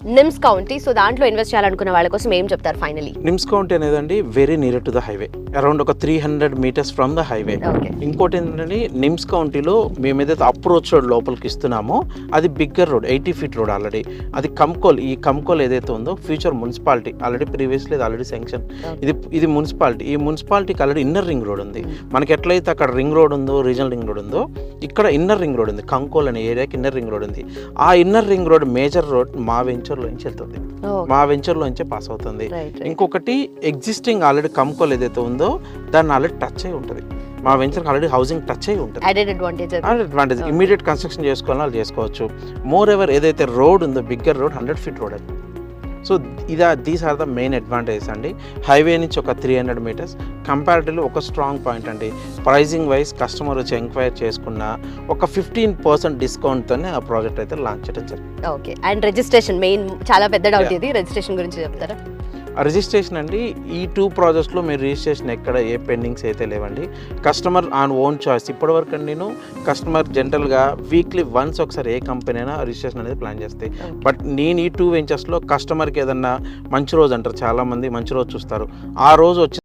NIMS County, so దాంట్లో invest చేయాలనుకున్న వాళ్ళ కోసం ఏం చెప్తారు ఫైనలీ? నిమ్స్ కౌంటీ అనేదండి very near to the highway, around ఒక 300 meters ఫ్రమ్ ద హైవే. ఇంకోటి ఏంటంటే నిమ్స్ కౌంటీలో మేము ఏదైతే అప్రోచ్ రోడ్ లోపలికి ఇస్తున్నామో అది bigger road, 80 feet road already. అది కంకోల్, ఈ కంకోల్ ఏదైతే ఉందో future municipality, already previously already sanction. ఇది మున్సిపాలిటీ, ఈ మున్సిపాలిటీకి ఆల్రెడీ ఇన్నర్ రింగ్ రోడ్ ఉంది. మనకి ఎట్లయితే అక్కడ రింగ్ రోడ్ ఉందో, రీజనల్ రింగ్ రోడ్ ఉందో, ఇక్కడ ఇన్నర్ రింగ్ రోడ్ ఉంది. కంకోల్ అనే ఏరియాకి ఇన్నర్ రింగ్ రోడ్ ఉంది. ఆ inner ring road major road మా వెంచర్లో నుంచి వెళ్తుంది, మా వెంచర్లో నుంచే పాస్ అవుతుంది. ఇంకొకటి ఎగ్జిస్టింగ్ ఆల్రెడీ కంకోల్ ఏదైతే ఉందో దాన్ని ఆల్రెడీ టచ్ అయి ఉంటుంది. మా వెంచర్కి ఆల్రెడీ హౌసింగ్ టచ్ అయి ఉంటుంది. అడ్వాంటేజ్ ఇమీడియట్ కన్స్ట్రక్షన్ చేసుకోవాలని వాళ్ళు చేసుకోవచ్చు. మోర్ ఎవర్ ఏదైతే రోడ్ ఉందో బిగ్గర్ రోడ్, 100 feet రోడ్ అది. So these are the main advantages అండి. హైవే నుంచి ఒక 300 meters. కంపారిటివ్లీ ఒక స్ట్రాంగ్ పాయింట్ అండి, ప్రైజింగ్ వైజ్ కస్టమర్ వచ్చి ఎంక్వైరీ చేసుకున్న ఒక 15% డిస్కౌంట్తోనే ఆ ప్రాజెక్ట్ అయితే లాంచ్ చేయడం జరిగింది. ఓకే, అండ్ రిజిస్ట్రేషన్ మెయిన్ చాలా పెద్ద డౌట్ ఇది, రిజిస్ట్రేషన్ గురించి చెప్తారా? రిజిస్ట్రేషన్ అండి, ఈ 2 projectsలో మీరు రిజిస్ట్రేషన్ ఎక్కడ ఏ పెండింగ్స్ అయితే లేవండి. Customer on own choice. ఇప్పటివరకు నేను కస్టమర్ జనరల్గా వీక్లీ వన్స్ ఒకసారి ఏ కంపెనీ అయినా రిజిస్ట్రేషన్ అనేది ప్లాన్ చేస్తాయి. బట్ నేను ఈ 2 వెంచర్స్లో కస్టమర్కి ఏదన్నా మంచి రోజు అంటారు, చాలామంది మంచి రోజు చూస్తారు, ఆ రోజు వచ్చి